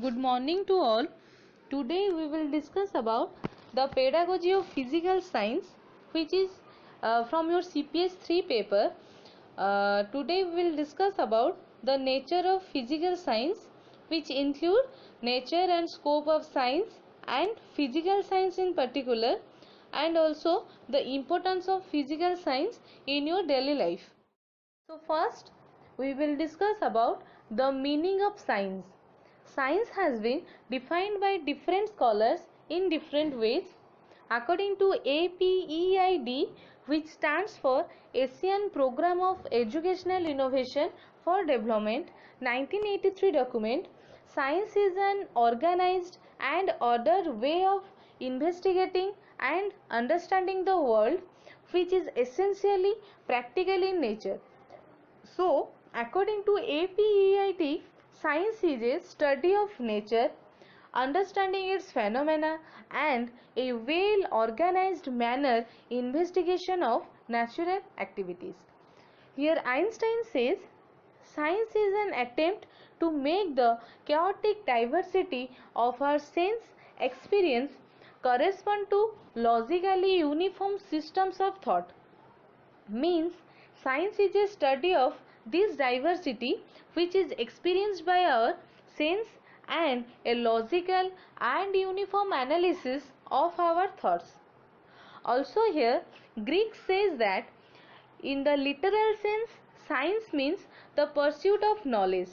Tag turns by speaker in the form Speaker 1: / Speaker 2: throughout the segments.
Speaker 1: Good morning to all. Today we will discuss about the pedagogy of physical science, which is from your CPS 3 paper. Today we will discuss about the nature of physical science, which include nature and scope of science and physical science in particular, and also the importance of physical science in your daily life. So first we will discuss about the meaning of science. Science has been defined by different scholars in different ways. According to APEID, which stands for Asian Program of Educational Innovation for Development, 1983 document, science is an organized and ordered way of investigating and understanding the world, which is essentially practical in nature. So, according to APEIT, science is a study of nature, understanding its phenomena, and a well organized manner investigation of natural activities. Here, Einstein says science is an attempt to make the chaotic diversity of our sense experience correspond to logically uniform systems of thought. Means science is a study of this diversity which is experienced by our sense and a logical and uniform analysis of our thoughts. Also here Greek says that in the literal sense science means the pursuit of knowledge,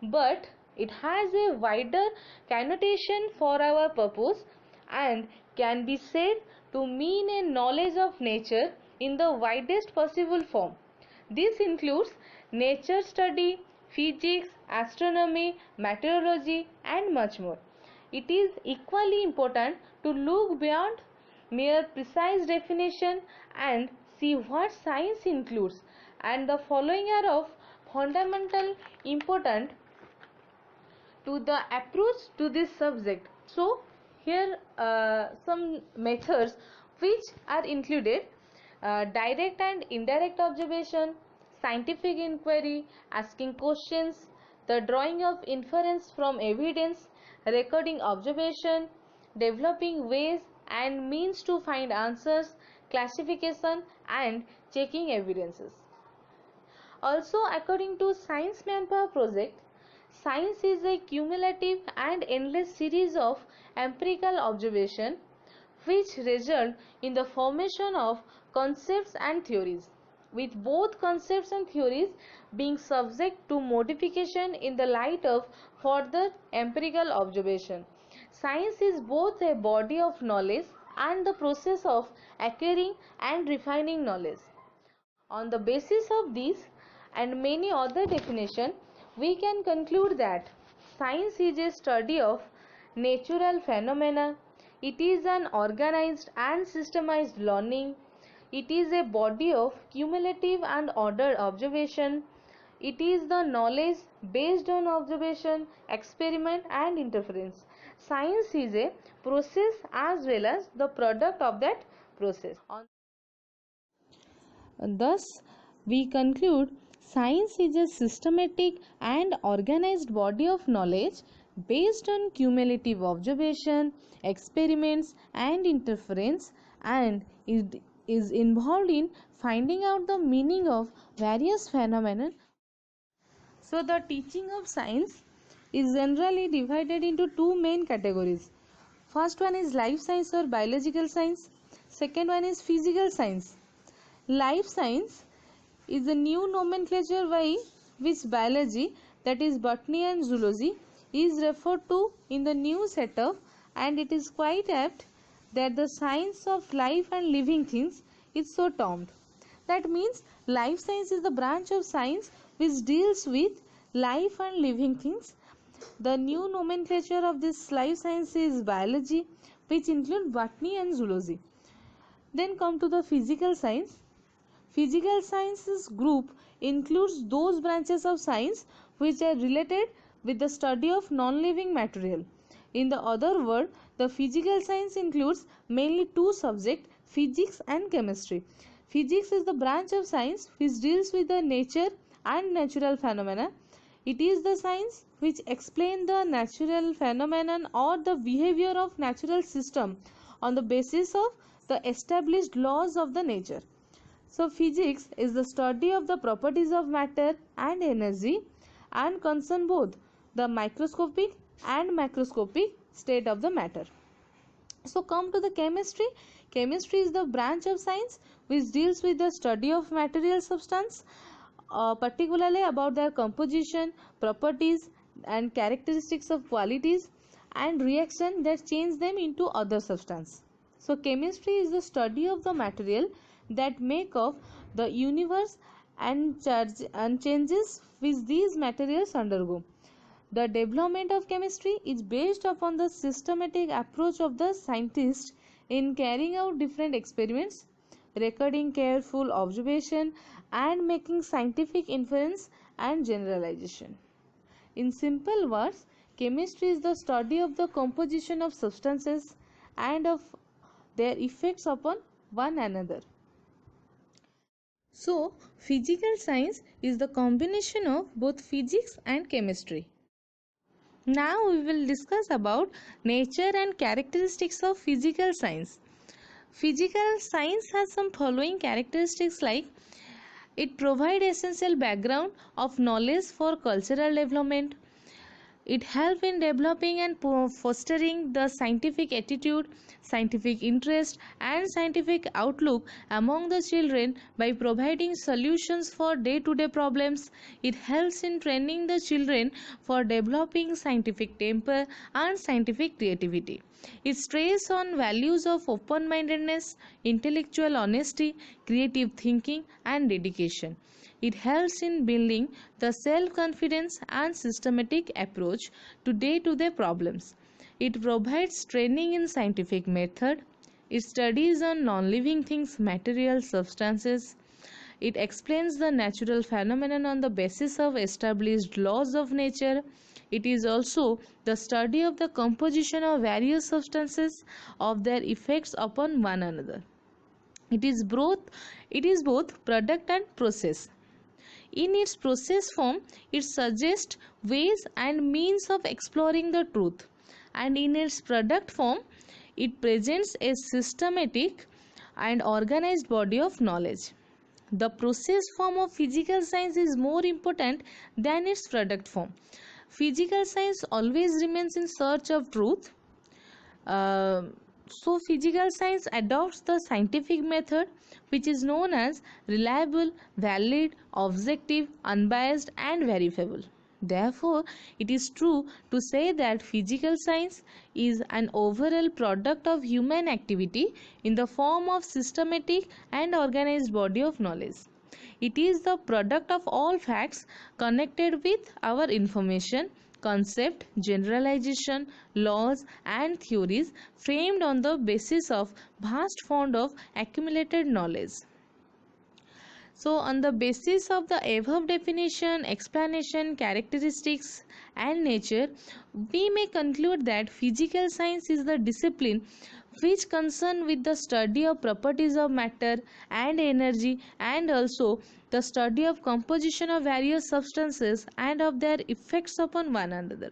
Speaker 1: but it has a wider connotation for our purpose and can be said to mean a knowledge of nature in the widest possible form. This includes nature study, physics, astronomy, meteorology, and much more. It is equally important to look beyond mere precise definition and see what science includes, and the following are of fundamental importance to the approach to this subject. So here some methods which are included: direct and indirect observation, scientific inquiry, asking questions, the drawing of inference from evidence, recording observation, developing ways and means to find answers, classification and checking evidences. Also, according to Science Manpower Project, science is a cumulative and endless series of empirical observation which result in the formation of concepts and theories, with both concepts and theories being subject to modification in the light of further empirical observation. Science is both a body of knowledge and the process of acquiring and refining knowledge. On the basis of these and many other definitions, we can conclude that science is a study of natural phenomena. It is an organized and systemized learning. It is a body of cumulative and ordered observation. It is the knowledge based on observation, experiment and interference. Science is a process as well as the product of that process. Thus, we conclude science is a systematic and organized body of knowledge based on cumulative observation, experiments, and interference, and it is involved in finding out the meaning of various phenomena. So, the teaching of science is generally divided into two main categories. First one is life science or biological science. Second one is physical science. Life science is a new nomenclature by which biology, that is botany and zoology, is referred to in the new setup, and it is quite apt that the science of life and living things is so termed. That means life science is the branch of science which deals with life and living things. The new nomenclature of this life science is biology, which include botany and zoology. Then come to the physical science. Physical sciences group includes those branches of science which are related with the study of non-living material. In the other word, the physical science includes mainly two subjects, physics and chemistry. Physics is the branch of science which deals with the nature and natural phenomena. It is the science which explain the natural phenomenon or the behavior of natural system on the basis of the established laws of the nature. So physics is the study of the properties of matter and energy and concern both the microscopic and macroscopic state of the matter. So come to the chemistry. Chemistry is the branch of science which deals with the study of material substance, particularly about their composition, properties and characteristics of qualities and reaction that change them into other substance. So chemistry is the study of the material that make up the universe and changes which these materials undergo. The development of chemistry is based upon the systematic approach of the scientist in carrying out different experiments, recording careful observation, and making scientific inference and generalization. In simple words, chemistry is the study of the composition of substances and of their effects upon one another. So, physical science is the combination of both physics and chemistry. Now we will discuss about nature and characteristics of physical science. Physical science has some following characteristics like it provides essential background of knowledge for cultural development. It helps in developing and fostering the scientific attitude, scientific interest and scientific outlook among the children by providing solutions for day-to-day problems. It helps in training the children for developing scientific temper and scientific creativity. It stresses on values of open-mindedness, intellectual honesty, creative thinking and dedication. It helps in building the self-confidence and systematic approach to day-to-day problems. It provides training in scientific method. It studies on non-living things, material substances. It explains the natural phenomenon on the basis of established laws of nature. It is also the study of the composition of various substances, of their effects upon one another. It is both product and process. In its process form, it suggests ways and means of exploring the truth, and in its product form, it presents a systematic and organized body of knowledge. The process form of physical science is more important than its product form. Physical science always remains in search of truth. So physical science adopts the scientific method which is known as reliable, valid, objective, unbiased and verifiable. Therefore, it is true to say that physical science is an overall product of human activity in the form of systematic and organized body of knowledge. It is the product of all facts connected with our information, concept, generalization, laws and theories framed on the basis of vast fund of accumulated knowledge. So on the basis of the above definition, explanation, characteristics and nature, we may conclude that physical science is the discipline which concern with the study of properties of matter and energy, and also the study of composition of various substances and of their effects upon one another.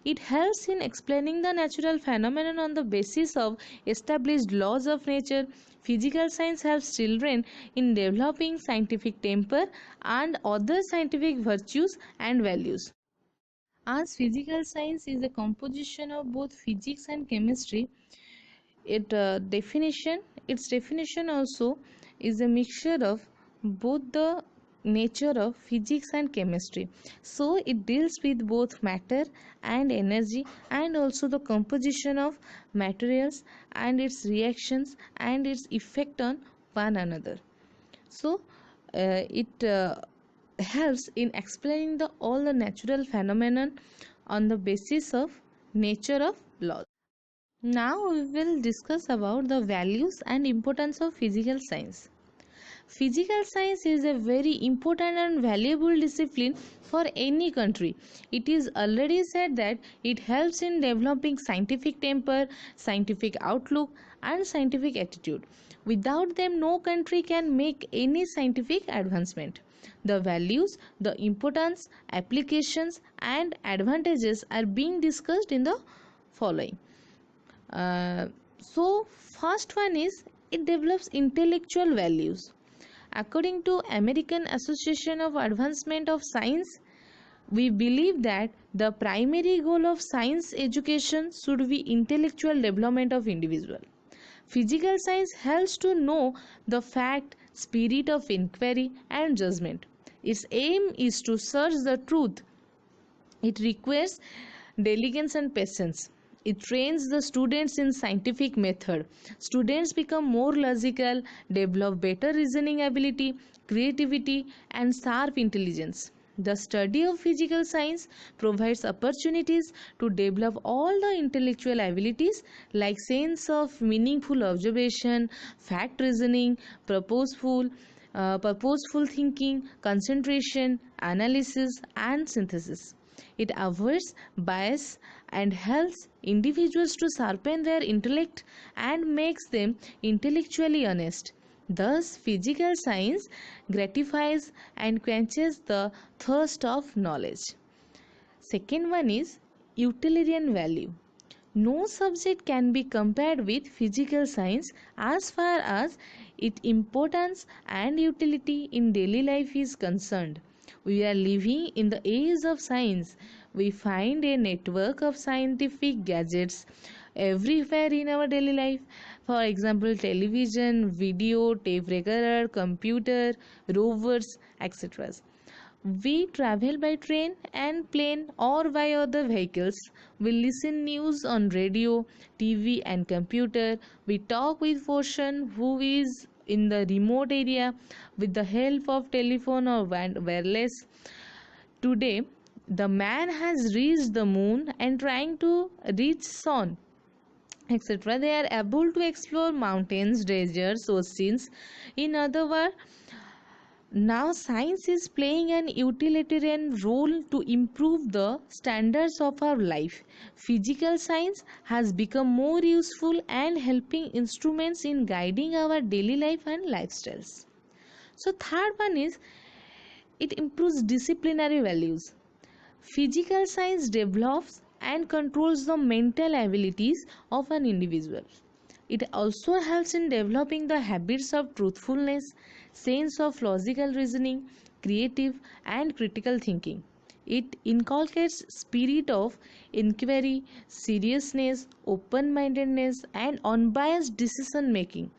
Speaker 1: It helps in explaining the natural phenomenon on the basis of established laws of nature. Physical science helps children in developing scientific temper and other scientific virtues and values. As physical science is a composition of both physics and chemistry, its definition also is a mixture of both the nature of physics and chemistry. So it deals with both matter and energy and also the composition of materials and its reactions and its effect on one another. So it helps in explaining all the natural phenomenon on the basis of nature of laws. Now we will discuss about the values and importance of physical science. Physical science is a very important and valuable discipline for any country. It is already said that it helps in developing scientific temper, scientific outlook and scientific attitude. Without them, no country can make any scientific advancement. The values, the importance, applications, and advantages are being discussed in the following. So, first one is it develops intellectual values. According to American Association of Advancement of Science, we believe that the primary goal of science education should be intellectual development of individual. Physical science helps to know the fact, spirit of inquiry and judgment. Its aim is to search the truth. It requires diligence and patience. It trains the students in scientific method. Students become more logical, develop better reasoning ability, creativity, and sharp intelligence. The study of physical science provides opportunities to develop all the intellectual abilities like sense of meaningful observation, fact reasoning, purposeful thinking, concentration, analysis, and synthesis. It avoids bias and helps individuals to sharpen their intellect and makes them intellectually honest. Thus, physical science gratifies and quenches the thirst of knowledge. Second one is utilitarian value. No subject can be compared with physical science as far as its importance and utility in daily life is concerned. We are living in the age of science. We find a network of scientific gadgets everywhere in our daily life. For example, television, video, tape recorder, computer, rovers, etc. We travel by train and plane or by other vehicles. We listen news on radio, TV and computer. We talk with person who is in the remote area with the help of telephone or wireless. Today, the man has reached the moon and trying to reach sun, etc. They are able to explore mountains, deserts, oceans. In other words, now science is playing an utilitarian role to improve the standards of our life. Physical science has become more useful and helping instruments in guiding our daily life and lifestyles. So third one is it improves disciplinary values. Physical science develops and controls the mental abilities of an individual. It also helps in developing the habits of truthfulness, sense of logical reasoning, creative and critical thinking. It inculcates spirit of inquiry, seriousness, open-mindedness and unbiased decision making.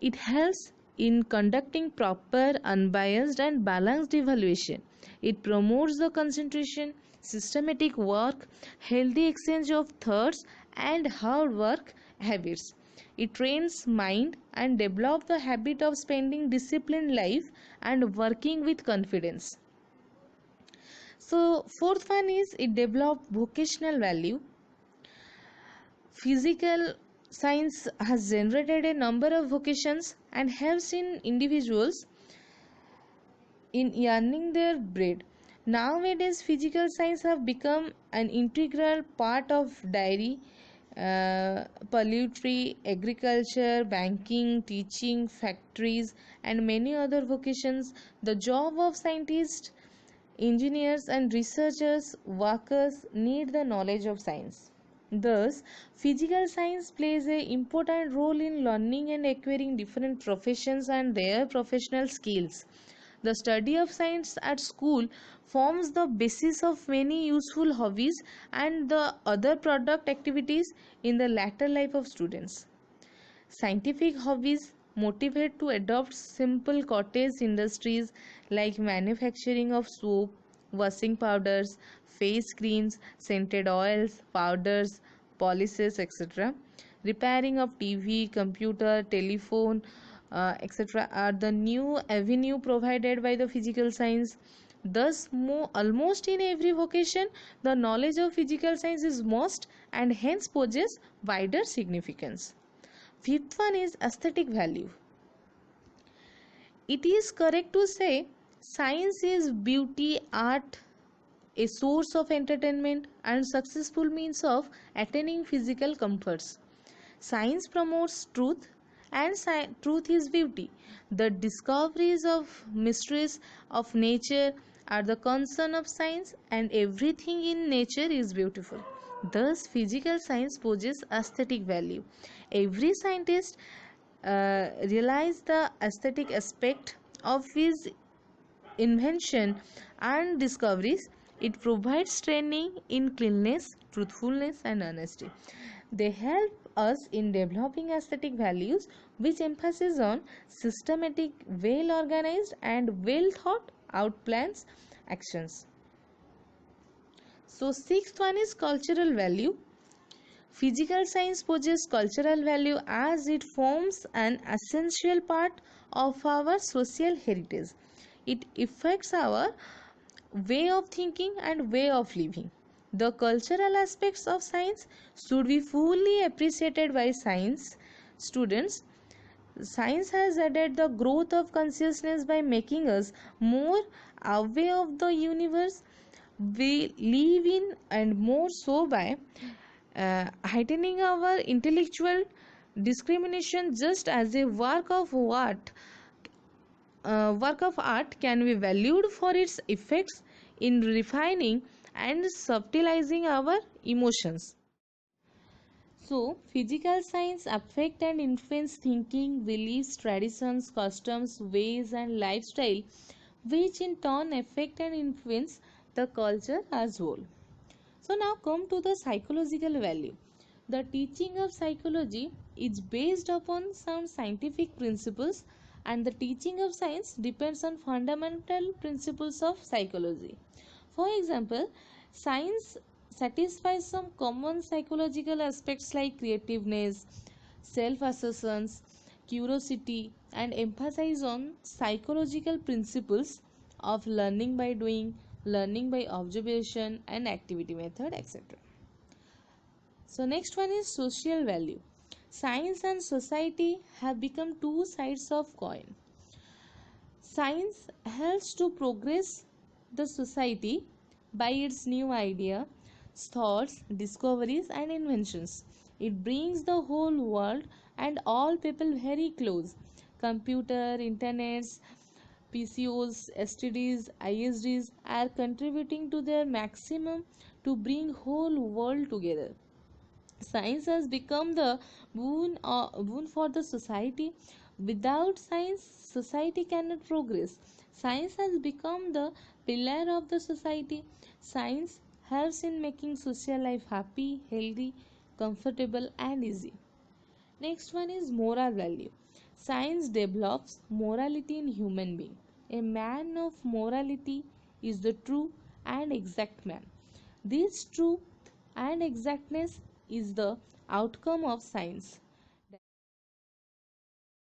Speaker 1: It helps in conducting proper, unbiased and balanced evaluation. It promotes the concentration, systematic work, healthy exchange of thoughts and hard work habits. It trains mind and develops the habit of spending disciplined life and working with confidence. So fourth one is it develops vocational value. Physical science has generated a number of vocations and helps in individuals in earning their bread. Nowadays, physical science have become an integral part of dairy, poultry, agriculture, banking, teaching, factories, and many other vocations. The job of scientists, engineers, and researchers, workers need the knowledge of science. Thus, physical science plays an important role in learning and acquiring different professions and their professional skills. The study of science at school forms the basis of many useful hobbies and the other product activities in the later life of students. Scientific hobbies motivate to adopt simple cottage industries like manufacturing of soap, washing powders, face creams, scented oils, powders, polishes, etc. Repairing of TV, computer, telephone, etc. are the new avenue provided by the physical science. Thus, almost in every vocation, the knowledge of physical science is must and hence possesses wider significance. Fifth one is aesthetic value. It is correct to say science is beauty, art, a source of entertainment, and successful means of attaining physical comforts. Science promotes truth and truth is beauty. The discoveries of mysteries of nature are the concern of science, and everything in nature is beautiful. Thus, physical science possesses aesthetic value. Every scientist realizes the aesthetic aspect of his invention and discoveries. It provides training in cleanliness, truthfulness, and honesty. They help us in developing aesthetic values, which emphasis on systematic, well organized, and well thought out plans actions. So, sixth one is cultural value. Physical science possesses cultural value as it forms an essential part of our social heritage. It affects our way of thinking and way of living. The cultural aspects of science should be fully appreciated by science students. Science has added the growth of consciousness by making us more aware of the universe we live in, and more so by heightening our intellectual discrimination. Just as a work of art can be valued for its effects in refining and subtilizing our emotions. So, physical science affect and influence thinking, beliefs, traditions, customs, ways, and lifestyle, which in turn affect and influence the culture as whole. So, now come to the psychological value. The teaching of psychology is based upon some scientific principles, and the teaching of science depends on fundamental principles of psychology. For example, science satisfies some common psychological aspects like creativeness, self assertions, curiosity, and emphasize on psychological principles of learning by doing, learning by observation, and activity method, etc. So, next one is social value. Science and society have become two sides of coin. Science helps to progress the society by its new ideas, thoughts, discoveries, and inventions. It brings the whole world and all people very close. Computer, internets, PCOs, STDs, ISDs are contributing to their maximum to bring whole world together. Science has become the boon for the society. Without science, society cannot progress. Science has become the pillar of the society. Science helps in making social life happy, healthy, comfortable, and easy. Next one is moral value. Science develops morality in human being. A man of morality is the true and exact man. This truth and exactness is the outcome of science.